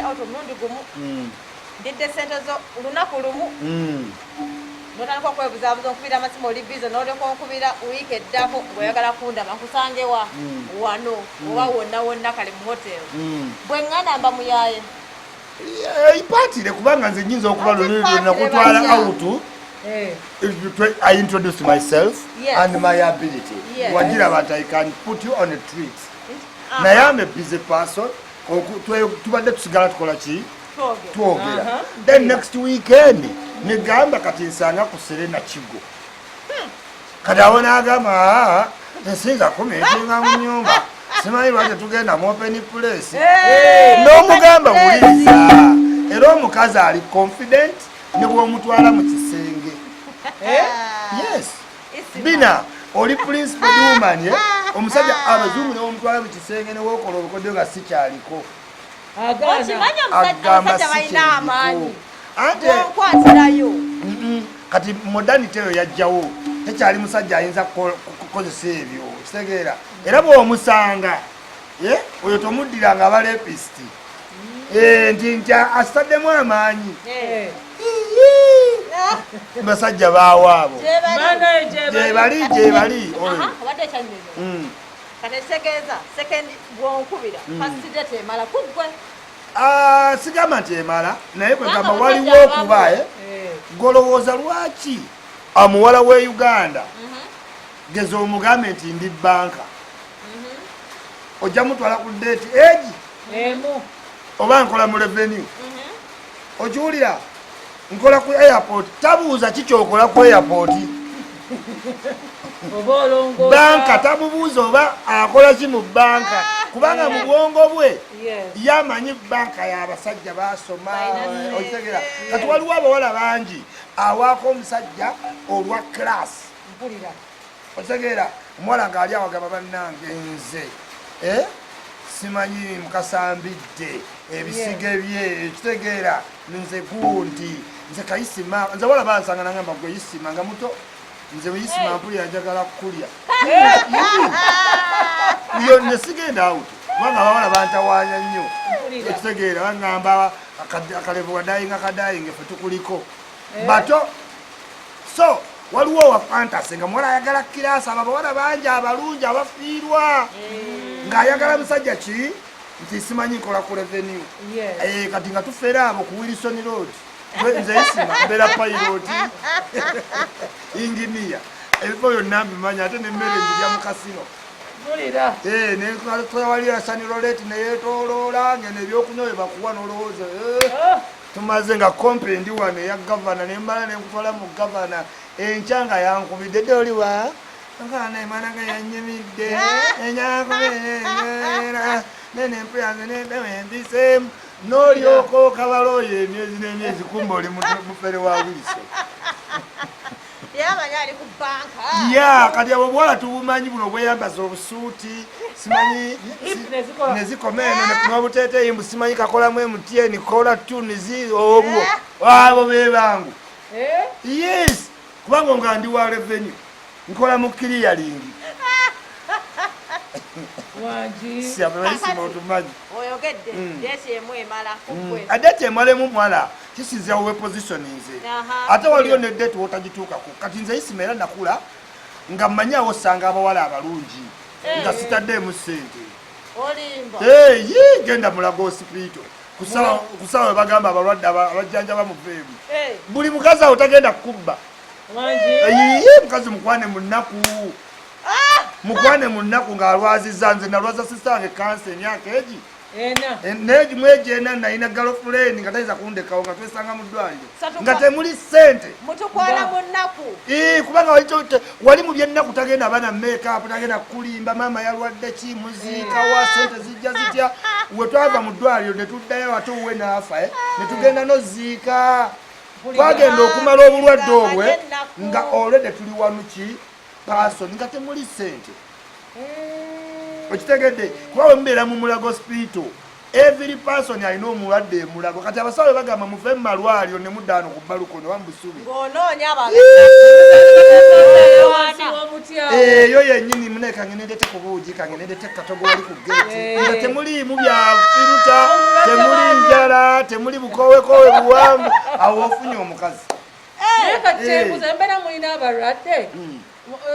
auto mundi gumu ndidde sente zo lunaku lumu notandika okwebuzabuza nkubira amasimu oli bize noleka onkubira wiiki eddako ng'oyagala kundama nkusange wano oba wonna kale mu hoteri bwe ŋŋana mba muyaye ipatire kubanga nze nyinza okuba luliri nakutwala autu I introduced myself and my ability. Wajira I can put you on a treat. Na I am a busy person. Tubadde tusigala tukola ki? Twogera. Then next weekend negamba kati nsanga ku Serena Kigo. Kati awona agamba nsinga kumeetinga mu nyumba. Simanyi lwaki tugenda mu open place. N'omugamba wuliriza. Era omukazi ali confident ne bw'omutwala mu kisenge. Yes. Bina oli principal woman omusajja abazungu ne omutwala mu kisenge ne wokola obukodyo ga sikyaliko. Agamba sikyaliko. Ate nkwatirayo. Kati modernity eyo yajjawo tekyali musajja ayinza kukozesa ebyo kitegeera era bw'omusanga oyo tomuddiranga abalepisti nti asitaddemu amaanyi basajja baawaabo gyebali oyo sigamba nti emala naye kwegamba waliwo okuba golowooza lwaki omuwala w'e Uganda geza omugambe nti ndi banka ojja mutwala ku deeti egi oba nkola mu revenue okiwulira nkola ku airport tabuuza kikyokola ku airport banka tabubuuza oba akola ki mu banka kubanga mu bwongo bwe yamanyi banka y'abasajja basoma okitegera kati waliwo abawala bangi awaako omusajja olwa class okitegera omuwala ng'ali awagamba bannange nze simanyi mukasambidde ebisige bye ekitegeera nze gundi nze kayisima nze wala bansanga nangamba gwe yisima nga muto nze yisima mpulira njagala kukulya iyo nesigenda awuto kubanga abawala bantawaanya nnyo ekitegeera bangamba akalevu wadayinga kadayinga ffe tukuliko bato so waliwo wa fantasy nga muwala ayagala kirasa abawala bangi abalungi abafiirwa ng'ayagala musajja ki nti simanyi nkola ku revenue kati nga tufeera abo ku Wilson Road nze isima mbeera pilot inginiya ebifo byonna mbimanyi ate nemmere njirya mu kasino netwawalira saniroleti neyetoloola ngene ebyokunywa bye bakuwa n'olowooza tumaze nga kompendi wano eya gavana nembala nenkutwala mu gavana enkyanga yankubidde dde oliwa nkana emanaga yanyimidde enyakubeera nenempu yange nedewembisemu n'olyoka okabalooyo emyezi n'emyezi kumba oli mufere wa Wilson kati abo bwala tubumanyi buno bweyambaza obusuuti simanyi nezikoma eno nekunywa buteeteeyi mbu simanyi kakolamu MTN kola tunizi obwo abo bebangu yes kubanga nga ndi wa revenue nkola mu clearing adete emalemu mwala kisinzira we positioninze ate waliyo ne date wotagituukako kati nze isima era nakula nga mmanyawo osanga abawala abalungi nga sitaddeemu ssente genda mulago hospital kusawa bagamba abalwadde abajjanjaba muveemu buli mukazi awo tagenda kukubba mukazi mukwane mu nnaku ng'alwazizza nze nalwaza sistange kansa emyaka egi neegi mwegi ena nalina girlfriend nga tayinza kundekawo nga twesanga mu ddwaliro nga temuli ssente kubanga wali mu byennaku tagenda bana makeup tagenda kulimba maama yalwadde ki muziika wa ssente zijja zitya we twava mu ddwaliro ne tuddayo ate uwe naafa ne tugenda noziika twagenda okumala obulwadde obwe nga olwedde tuli wanu ki person nga temuli ssente okitegedde kuba we mubeera mu mulago hospital every person alina omulwadde emulago kati abasawo bagamba muve mu malwaliro ne muddaano ku bbaluko ne wamubusubi eyo yennyini mune kangenedete ku buugi kangenedete katogo wali ku geeti nga temuliimu bya firuta temuli njala munda temuli bukowekowe buwanvu awo ofunye omukazi kati mbera mulina abalwadde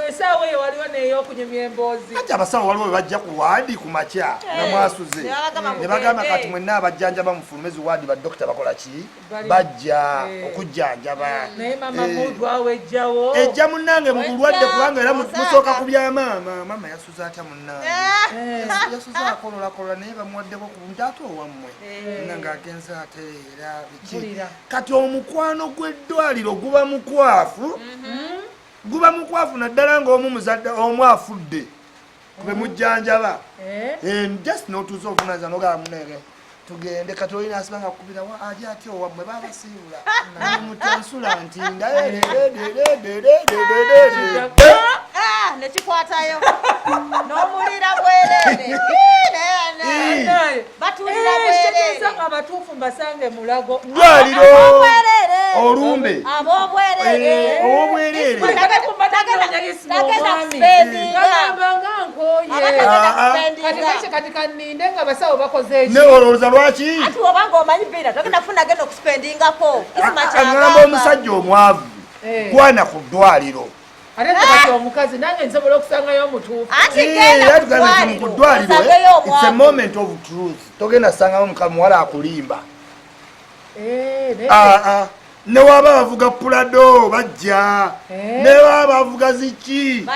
esaawa eyo waliwo neyokunyumya emboozi kati abasawo waliwo bebajja ku waadi ku makya namwasuze ne bagamba kati mwenna abajjanjaba mufulumezi waadi badokita bakola ki bajja okujjanjaba naye mama mudu awejjawo ejja munnange mubulwadde kubanga era musooka ku bya maama yasuza atya munnange yasuza akololakolola naye bamuwaddeko ku nti ate owammwe nange agenza ate era biki kati omukwano gw'eddwaliro guba mukwafu naddala ng'omu muzadde omu afudde kube mujjanjaba just notuuza ovunaza nogaba munege tugende kati olina asibanga kukubira aje ati owammwe babasiibula mutansula nti nekikwatayo n'omulira bwerere batulira bwerere abatuufu mbasange mulago ddwaliro olumbe ab'obwerere obwerere kati kaninde nga basawo bakoze ne olowooza lwaki ati obanga omanyi bira togenda funa genda okuspendingako aŋŋamba omusajja omwavu kwana ku ddwaliro ate kati omukazi nange nsobola okusangayo omutuufu ku ddwaliro it's a moment of truth togenda sangamu mukamuwala akulimba newaba bavuga pulado bajja newaba bavuga ziki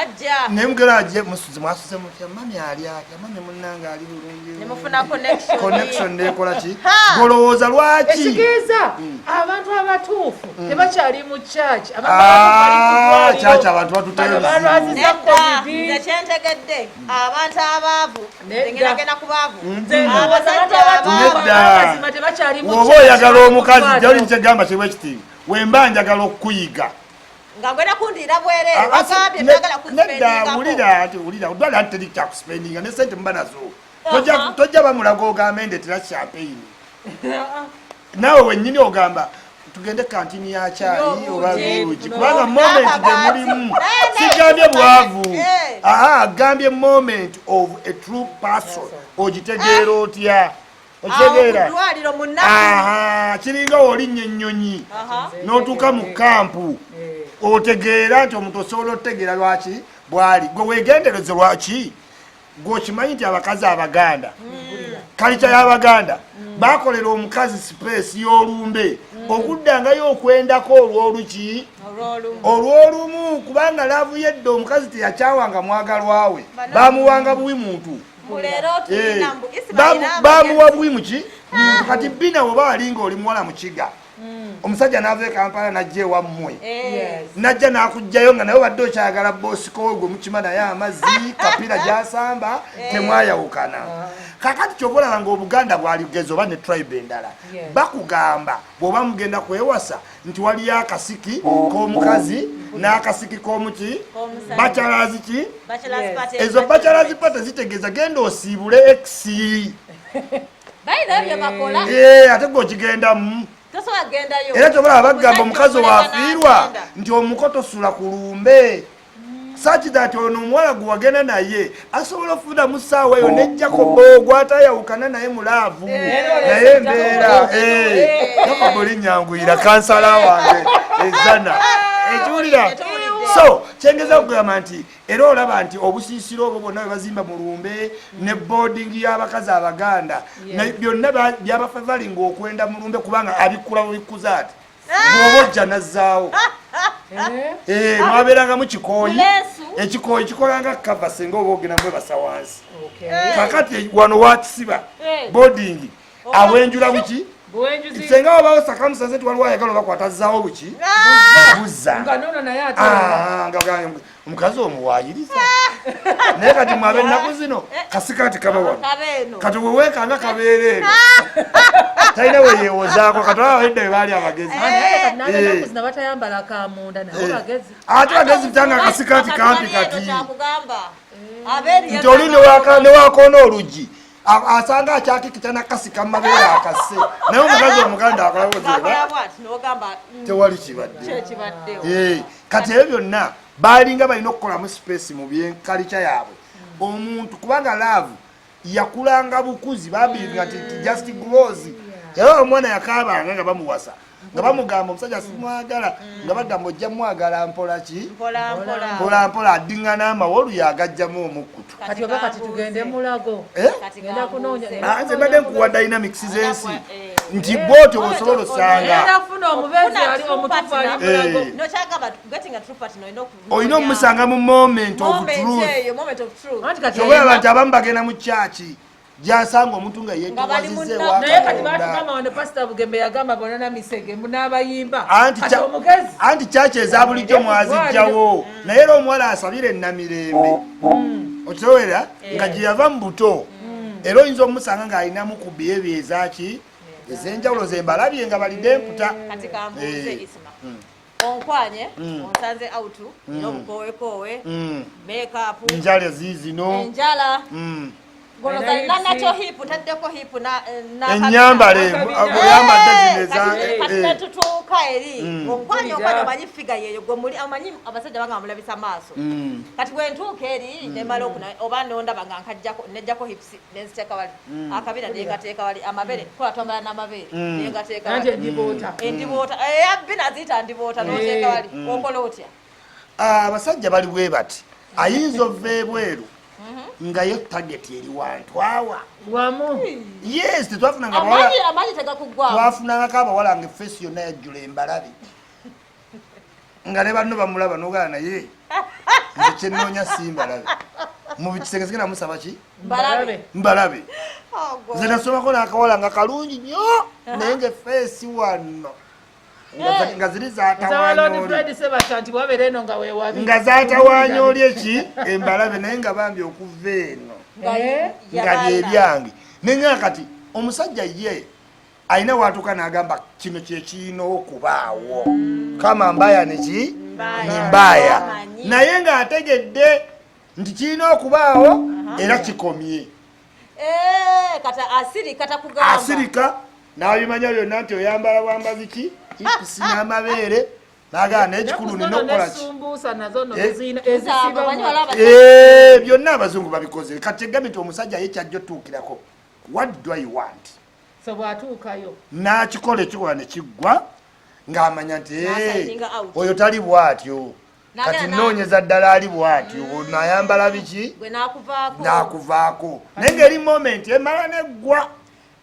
nemugera aje musuze mwasuze mutya mami ali atya mami munnanga ali bulungi nemufuna connection nekola ki golowooza lwaki ekitegeeza abantu abatuufu tebakyali mu church kyaki abantu batutayonze kyentegedde abantu abaavu ngenda ku baavu oba oyagala omukazi joli kyegamba kiba ekiti wemba njagala okuyiga nga gwena kundira bwerere bagambye byagala kuspendingako wulira odwala nti teri kyakuspendinga ne sente muba nazo tojja bamulaga ogamba endetera champagne naawe wennyini ogamba tugende kantini ya caayi oba buugi kubanga moment gemulimu sigambye bwavu agambye moment of a true person ogitegeera otya okitegeera kiringa olinnya ennyonyi n'otuuka mu kampu otegeera nti omuntu osobola otegeera lwaki bwali gwe weegendereze lwaki gwe okimanyi nti abakazi abaganda kalica y'abaganda bakolera omukazi sipeesi y'olumbe okuddangayo okwendako olw'oluki olw'olumu kubanga laavu yedda omukazi teyakyawanga mwagalwawe bamuwanga buwi muntu bamuwa buwi muki muntu kati bina bweba alinga oli muwala mukiga omusajja n'ava e Kampala najja ewammwe najja n'akugjayo nga naye badde okyagala boosikowe gwe mukima naye amazzi kapira gy'asamba temwayawukana kakati kyoba olaba ng'obuganda bwalugezi oba ne tribe endala bakugamba bw'oba mugenda kwewasa nti waliyo akasiki k'omukazi n'akasiki k'omuki bachalazi ki ezo bachalazi pate zitegeeza genda osiibule x ate gwe okigendamu era tobola bagamba omukazi wafiirwa nti omukoto sula ku lumbe such that ono omuwala gwe wagenda naye asobola okufunamu ssaawa eyo nejjako gwatayawukana naye mulaavu naye embeera nakaboli nyanguyira kansala wange ezana ekiwulira so kyengeza okugamba nti era olaba nti obusiisiro obwo bwonna bwe bazimba mu lumbe ne boarding y'abakazi abaganda byonna byabafavalinga okwenda mu lumbe kubanga abikkula bubikkuza ati bw'oba ojja nazzaawo mwabeerangamu kikooyi ekikooyi kikolanga kava singa oba ogenda mwebasa wansi kakati wano wakisiba boarding abwenjula buki senga wabawo sakamusanze ti waliwo ayagala obakwatazzaawo buki buzza omukazi omuwaayiriza naye kati mwabe ennaku zino kasikati kaba wano kati weweekanga kabeera eno talina weyeewozaako kati abawedde we baali abagezi ate bagezi bitanga akasikati kampi kati nti oli newakoona oluggi asanga akyakikita nakasika mumabeere akase naye omukazi omuganda akolawozeba tewali kibadde kati ebyo byonna balinga balina okukolamu space mu byenkalica yaabwe omuntu kubanga laavu yakulanga bukuzi babiringa nti just grows Era omwana yakaabanga nga bamuwasa. Nga bamugamba omusajja simwagala nga bagamba ojja mwagala mpola ki? Mpola mpola addiŋŋana amawolu yagajjamu omukkutu. Kati oba kati tugende Mulago. Genda kunoonya. Nze mbadde nkuwa dynamics z'ensi. Nti bw'otyo bw'osobola osanga. Genda kufuna omubeezi ali omutuufu ali Mulago. Nokyagamba getting a true partner olina omusanga mu moment of truth. Oba abantu abamu bagenda mu kyaki gyasanga omuntu nga yeetowazizza naye kati baatugamba wano pasita Bugembe yagamba bona na Misege n'abayimba anti kyaki eza bulijjo mwazijjawo naye era omuwala asabire Namirembe okitowera nga gye yava mu buto era oyinza omusanga ng'alinamu ku behavior ezaki ez'enjawulo zembalabye nga balidde emputa. Kati kambuuze Isma onkwanye onsanze autu n'obukowekowe makeup njala ziizino enjala golozalina nakyo hipu taddeko hipu ennyambale oyambadde zineza tutuuka eri onkwanye omanyi figa yeyo gwe amanyi abasajja banga bamulabisa maaso kati bwentuuka eri nemala oba nondaba nga nejjako hips nenziteeka wali akabira nengateeka wali amabere kola twambala n'amabere nengateeka wali endiboota yabbi naziyita ndiboota noteeka wali okola otya. Abasajja bali bwe bati ayinza ova ebweru nga yo target eri wantu awa wamu yes tetwafunanga amanyi tegakugwamu twafunangako abawala nga efeesi yonna yajjula embalabe nga ne banno bamulaba nogala naye nze kyenoonya si mbalabe mu kisenge namusaba ki mbalabe nze nasomako n'akawala nga kalungi nnyo naye nga efeesi wanno nga ziri nga zaatawaanya oli eki embalabe naye nga bambi okuva eno nga byebyange nenga kati omusajja ye alina watuuka n'agamba kino kyekirina okubaawo kama mbaya neki nimbaya naye ng'ategedde nti kirina okubaawo era kikomye asirika n'abimanya byonna nti oyambala bwambazi ki ipisi n'amabeere n'agala n'ekikulu nina okukola ki byonna abazungu babikoze kati egambe nti omusajja ye kyajja otuukirako what do I want n'akikola ekikola ne kiggwa ng'amanya nti oyo tali bw'atyo kati noonyeza ddala ali bw'atyo n'ayambala biki n'akuvaako naye ng'eri moment emala neggwa.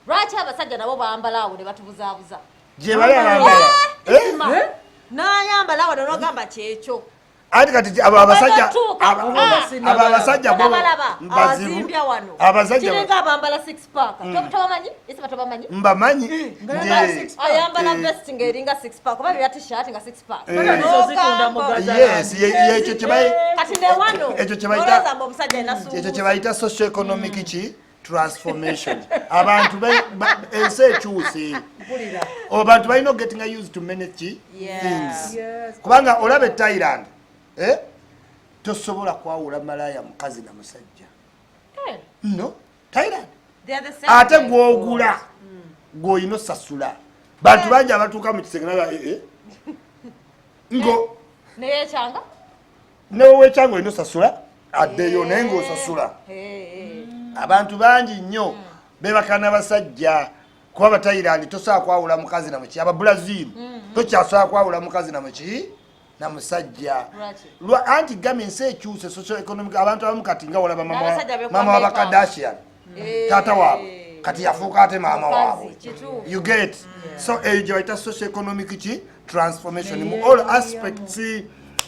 Lwaki abasajja nabo bambala awo ne batubuzaabuza gye bali abambala n'ayambala awo n'ogamba kyekyo ati kati abo abasajja bo azimbya wano kiringa abambala six pack tobamanyi isima tobamanyi mbamanyi ayambala vest ng'eringa six pack oba bya t-shirt nga six pack yes ekyo kati ne wano olowooza mbu omusajja enasuubuza ekyo kye bayita socio economic ki transformation abantu ensi ekyuse abantu balina getting used to many things kubanga olaba Thailand tosobola kwawula malaya mukazi na musajja no Thailand ate gwogula gw'olina osasula bantu bangi abatuuka mu kisenge naga ngo newewekyanga olina osasula addeyo naye ng'osasula abantu bangi nnyo bebakana basajja kuba Abatayirandi tosobola kwawula mukazi na muki Ababrazil tokyasobola kwawula mukazi na muki na musajja anti gami ensi ekyuse socio economic abantu abamu kati nga olaba mama wa Kardashian taata waabwe kati yafuuka ate maama waabwe you get so ejo bayita socio economic ki transformation mu all aspects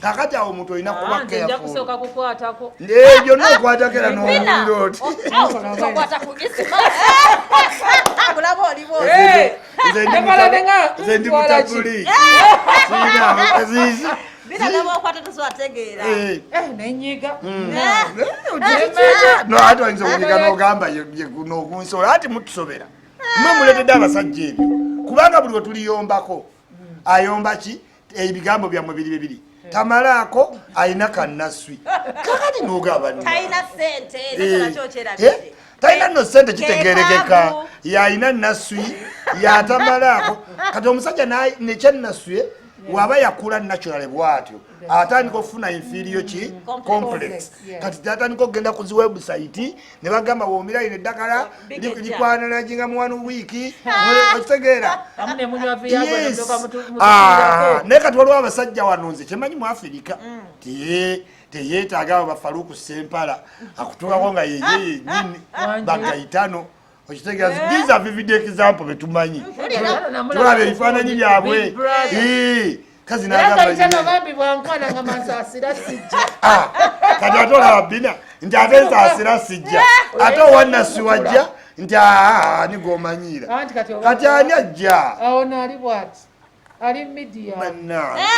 kakati awo omuntu olina kuba careful byonna okwatako era n'omuliro oti nze ndi mutabuli no ate oyinza okunyiga n'ogamba n'okunsobola ati mutusobera mwe muleetedde abasajja ebyo kubanga buli we tuliyombako ayomba ki ebigambo byammwe biri tamalaako alina kannaswi kakati n'ogamba talina nno ssente kitegerekeka yalina naswi yatamalaako kati omusajja nekyannaswi waba yakula naturally bwatyo atandika okufuna inferior ki complex kati tatandika okugenda ku zi website ne bagamba woomira ine eddagala likwanala jinga mu 1 week okitegeera naye kati waliwo abasajja wano nze kyemanyi mu Afirika teyeetaaga abo bafaluku sempala akutuukako nga yeye yennyini bagayitano okitegeeza these are vivid example betumanyi tulaba ebifaananyi byabwe kazi kati ate olaba bina nti ate nsaasira sijja ate owannasi wajja nti ani gomanyira kati ani ajja ali media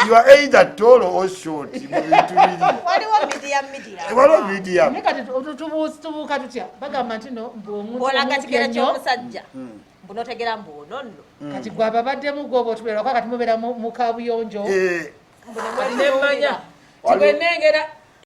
you are either tall or short mu bintu biri waliwo media kati tubuuka tutya bagamba nti no ng'omuntu olagatikira ky'omusajja bunotegera mbunono kati gwe ababaddemu gwoba otubeera kwa kati mubeera mu kabuyonjo nemanya tibwenengera